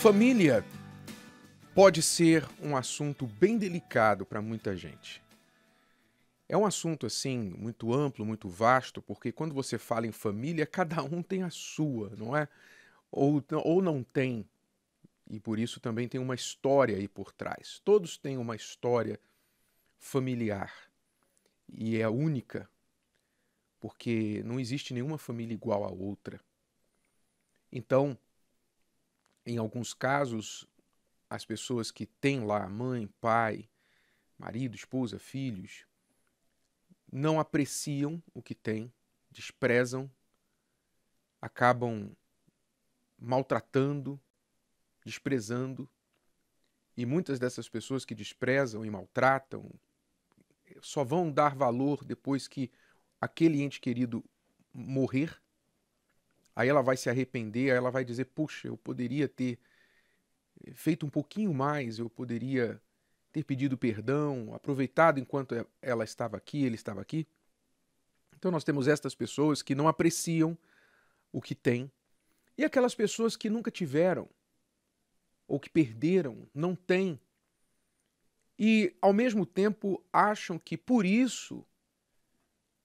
Família pode ser um assunto bem delicado para muita gente. É um assunto assim muito amplo, muito vasto, porque quando você fala em família, cada um tem a sua, não é? Ou não tem, e por isso também tem uma história aí por trás. Todos têm uma história familiar e é única, porque não existe nenhuma família igual à outra. Então, em alguns casos, as pessoas que têm lá mãe, pai, marido, esposa, filhos, não apreciam o que têm, desprezam, acabam maltratando, desprezando, e muitas dessas pessoas que desprezam e maltratam só vão dar valor depois que aquele ente querido morrer. Aí ela vai se arrepender, aí ela vai dizer: puxa, eu poderia ter feito um pouquinho mais, eu poderia ter pedido perdão, aproveitado enquanto ela estava aqui, ele estava aqui. Então nós temos estas pessoas que não apreciam o que têm, e aquelas pessoas que nunca tiveram, ou que perderam, não têm, e ao mesmo tempo acham que por isso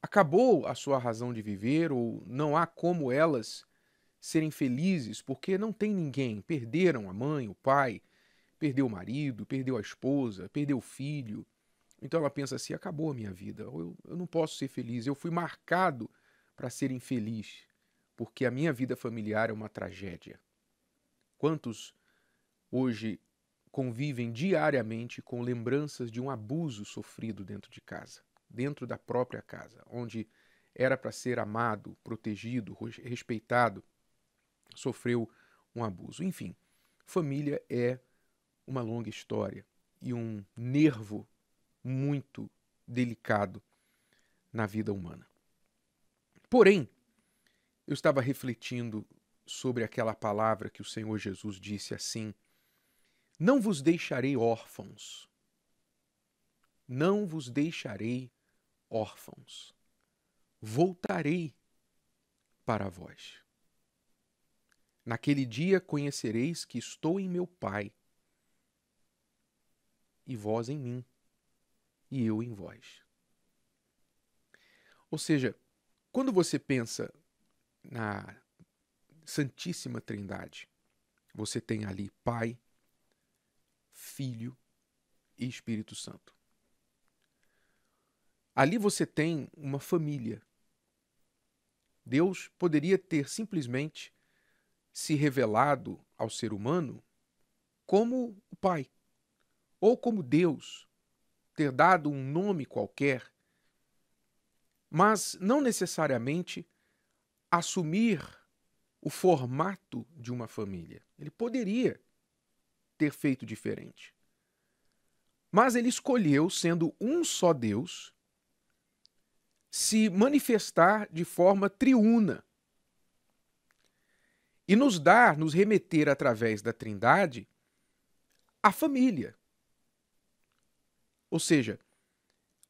acabou a sua razão de viver, ou não há como elas serem felizes, porque não tem ninguém. Perderam a mãe, o pai, perdeu o marido, perdeu a esposa, perdeu o filho. Então ela pensa assim: acabou a minha vida, eu não posso ser feliz, eu fui marcado para ser infeliz, porque a minha vida familiar é uma tragédia. Quantos hoje convivem diariamente com lembranças de um abuso sofrido dentro de casa, dentro da própria casa, onde era para ser amado, protegido, respeitado, sofreu um abuso. Enfim, família é uma longa história e um nervo muito delicado na vida humana. Porém, eu estava refletindo sobre aquela palavra que o Senhor Jesus disse assim: não vos deixarei órfãos. Não vos deixarei órfãos. Voltarei para vós. Naquele dia conhecereis que estou em meu Pai, e vós em mim, e eu em vós. Ou seja, quando você pensa na Santíssima Trindade, você tem ali Pai, Filho e Espírito Santo. Ali você tem uma família. Deus poderia ter simplesmente se revelado ao ser humano como o Pai, ou como Deus, ter dado um nome qualquer, mas não necessariamente assumir o formato de uma família. Ele poderia ter feito diferente. Mas ele escolheu, sendo um só Deus, se manifestar de forma triuna e nos remeter através da Trindade à família. Ou seja,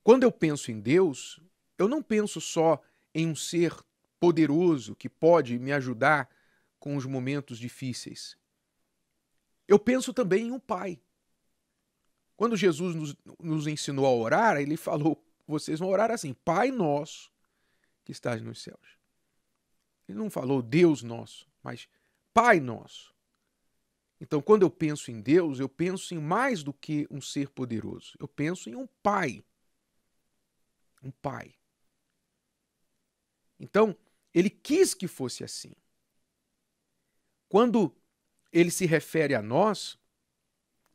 quando eu penso em Deus, eu não penso só em um ser poderoso que pode me ajudar com os momentos difíceis. Eu penso também em um Pai. Quando Jesus nos ensinou a orar, ele falou: vocês vão orar assim: Pai nosso que estás nos céus. Ele não falou Deus nosso, mas Pai nosso. Então, quando eu penso em Deus, eu penso em mais do que um ser poderoso. Eu penso em um Pai. Um Pai. Então, ele quis que fosse assim. Quando ele se refere a nós,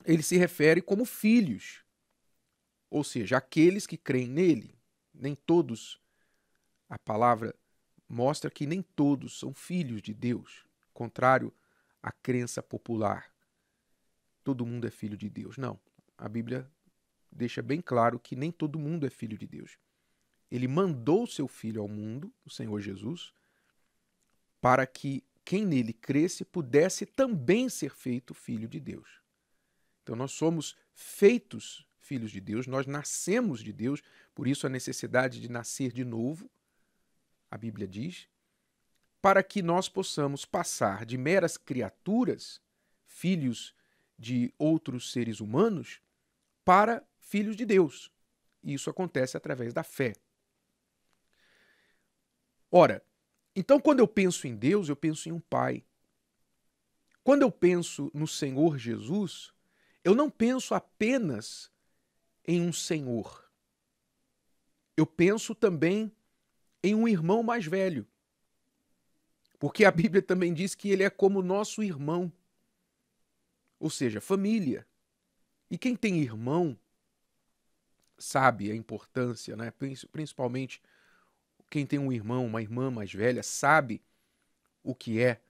ele se refere como filhos. Ou seja, aqueles que creem nele. Nem todos, a palavra mostra que nem todos são filhos de Deus, contrário à crença popular. Todo mundo é filho de Deus. Não, a Bíblia deixa bem claro que nem todo mundo é filho de Deus. Ele mandou seu Filho ao mundo, o Senhor Jesus, para que quem nele cresce pudesse também ser feito filho de Deus. Então nós somos feitos filhos de Deus, nós nascemos de Deus, por isso a necessidade de nascer de novo, a Bíblia diz, para que nós possamos passar de meras criaturas, filhos de outros seres humanos para filhos de Deus. E isso acontece através da fé. Ora, então quando eu penso em Deus, eu penso em um Pai. Quando eu penso no Senhor Jesus, eu não penso apenas em um Senhor. Eu penso também em um irmão mais velho. Porque a Bíblia também diz que ele é como nosso irmão. Ou seja, família. E quem tem irmão sabe a importância, né? Principalmente quem tem um irmão, uma irmã mais velha, sabe o que é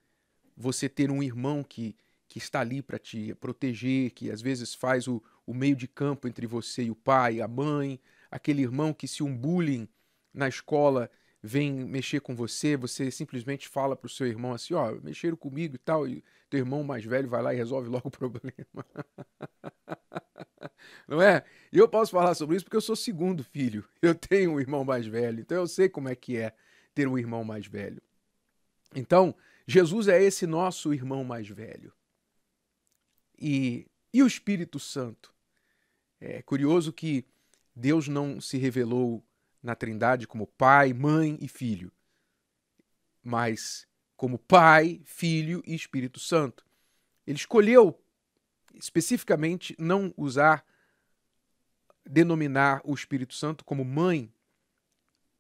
você ter um irmão que está ali para te proteger, que às vezes faz o meio de campo entre você e o pai, a mãe, aquele irmão que se um bullying na escola vem mexer com você, você simplesmente fala para o seu irmão assim, ó, mexeram comigo e tal, e teu irmão mais velho vai lá e resolve logo o problema. Não é? E eu posso falar sobre isso porque eu sou segundo filho, eu tenho um irmão mais velho, então eu sei como é que é ter um irmão mais velho. Então, Jesus é esse nosso irmão mais velho. E o Espírito Santo? É curioso que Deus não se revelou na Trindade como Pai, Mãe e Filho, mas como Pai, Filho e Espírito Santo. Ele escolheu especificamente não denominar o Espírito Santo como Mãe,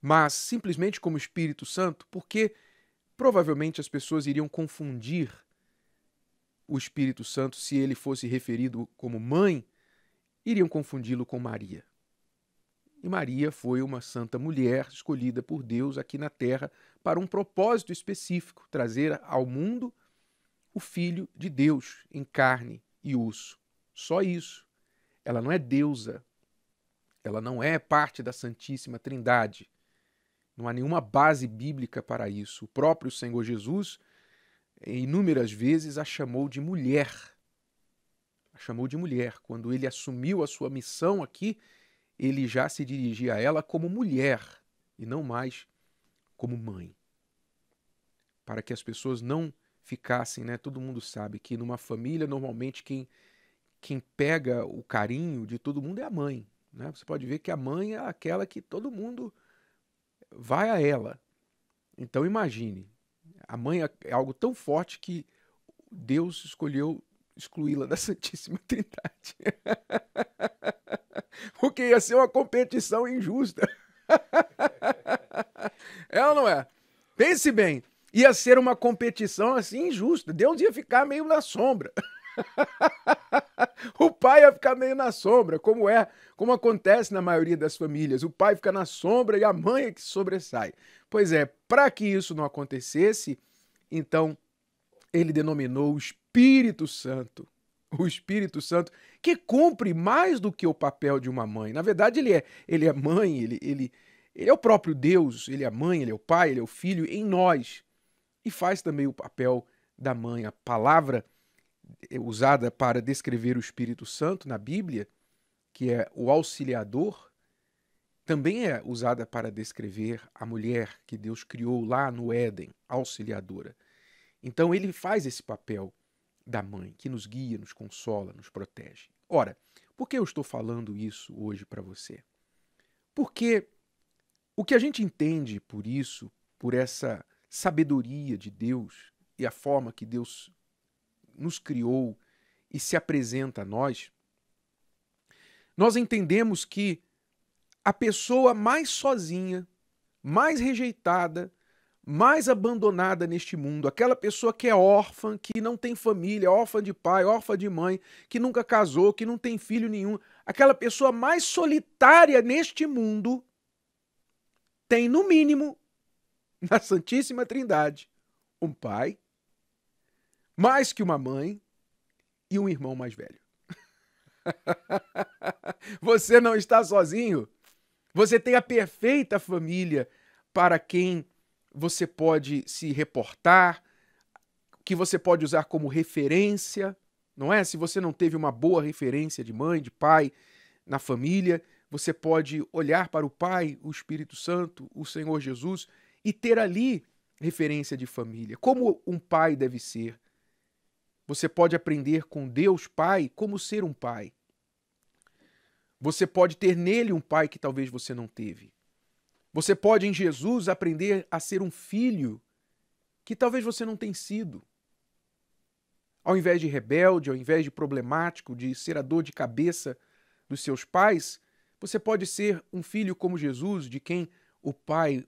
mas simplesmente como Espírito Santo, porque provavelmente as pessoas iriam confundir o Espírito Santo se ele fosse referido como mãe, iriam confundi-lo com Maria. E Maria foi uma santa mulher escolhida por Deus aqui na terra para um propósito específico, trazer ao mundo o Filho de Deus em carne e osso. Só isso. Ela não é deusa, ela não é parte da Santíssima Trindade. Não há nenhuma base bíblica para isso. O próprio Senhor Jesus, inúmeras vezes, a chamou de mulher. A chamou de mulher. Quando ele assumiu a sua missão aqui, ele já se dirigia a ela como mulher e não mais como mãe. Para que as pessoas não ficassem, né? Todo mundo sabe que numa família, normalmente, quem pega o carinho de todo mundo é a mãe. Né? Você pode ver que a mãe é aquela que todo mundo vai a ela. Então imagine, a mãe é algo tão forte que Deus escolheu excluí-la da Santíssima Trindade. Porque ia ser uma competição injusta. É ou não é? Pense bem, ia ser uma competição assim injusta. Deus ia ficar meio na sombra. O pai ia ficar meio na sombra, como acontece na maioria das famílias. O pai fica na sombra e a mãe é que sobressai. Pois é, para que isso não acontecesse, então ele denominou o Espírito Santo. O Espírito Santo, que cumpre mais do que o papel de uma mãe. Na verdade, ele é mãe, ele é o próprio Deus, ele é a mãe, ele é o pai, ele é o filho em nós. E faz também o papel da mãe. A palavra usada para descrever o Espírito Santo na Bíblia, que é o auxiliador, também é usada para descrever a mulher que Deus criou lá no Éden, auxiliadora. Então ele faz esse papel da mãe, que nos guia, nos consola, nos protege. Ora, por que eu estou falando isso hoje para você? Porque o que a gente entende por isso, por essa sabedoria de Deus e a forma que Deus nos criou e se apresenta a nós, nós entendemos que a pessoa mais sozinha, mais rejeitada, mais abandonada neste mundo, aquela pessoa que é órfã, que não tem família, órfã de pai, órfã de mãe, que nunca casou, que não tem filho nenhum, aquela pessoa mais solitária neste mundo tem, no mínimo, na Santíssima Trindade, um pai, mais que uma mãe e um irmão mais velho. Você não está sozinho. Você tem a perfeita família para quem você pode se reportar, que você pode usar como referência, não é? Se você não teve uma boa referência de mãe, de pai na família, você pode olhar para o Pai, o Espírito Santo, o Senhor Jesus e ter ali referência de família. Como um pai deve ser. Você pode aprender com Deus Pai como ser um pai. Você pode ter nele um pai que talvez você não teve. Você pode, em Jesus, aprender a ser um filho que talvez você não tenha sido. Ao invés de rebelde, ao invés de problemático, de ser a dor de cabeça dos seus pais, você pode ser um filho como Jesus, de quem o Pai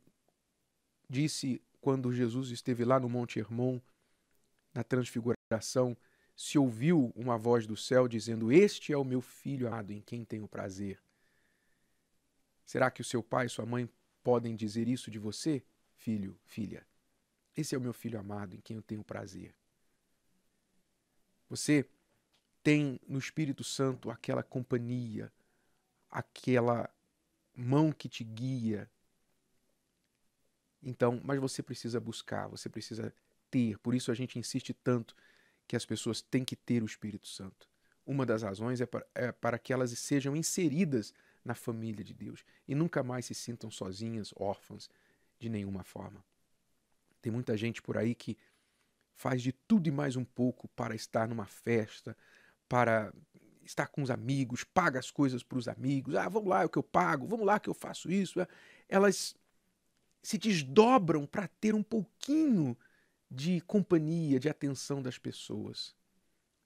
disse quando Jesus esteve lá no Monte Hermon, na Transfiguração, se ouviu uma voz do céu dizendo: "Este é o meu filho amado, em quem tenho prazer". Será que o seu pai e sua mãe podem dizer isso de você? Filho, filha, esse é o meu filho amado, em quem eu tenho prazer. Você tem no Espírito Santo aquela companhia, aquela mão que te guia. Então, mas você precisa buscar, você precisa ter. Por isso a gente insiste tanto que as pessoas têm que ter o Espírito Santo. Uma das razões é para que elas sejam inseridas na família de Deus e nunca mais se sintam sozinhas, órfãs, de nenhuma forma. Tem muita gente por aí que faz de tudo e mais um pouco para estar numa festa, para estar com os amigos, paga as coisas para os amigos. Ah, vamos lá, é o que eu pago, vamos lá que eu faço isso. Elas se desdobram para ter um pouquinho de companhia, de atenção das pessoas.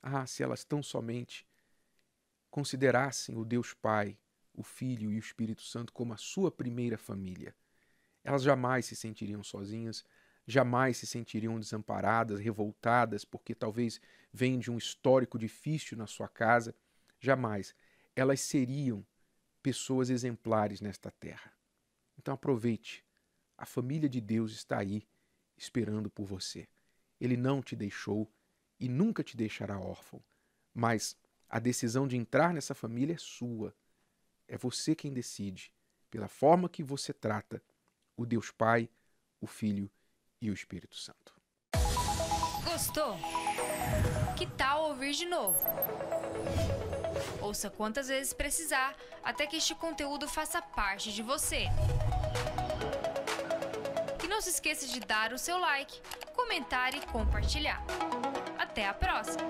Ah, se elas tão somente considerassem o Deus Pai, o Filho e o Espírito Santo como a sua primeira família, elas jamais se sentiriam sozinhas, jamais se sentiriam desamparadas, revoltadas, porque talvez venham de um histórico difícil na sua casa. Jamais. Elas seriam pessoas exemplares nesta terra. Então aproveite. A família de Deus está aí, esperando por você. Ele não te deixou e nunca te deixará órfão. Mas a decisão de entrar nessa família é sua. É você quem decide, pela forma que você trata o Deus Pai, o Filho e o Espírito Santo. Gostou? Que tal ouvir de novo? Ouça quantas vezes precisar, até que este conteúdo faça parte de você. E não se esqueça de dar o seu like, comentar e compartilhar. Até a próxima!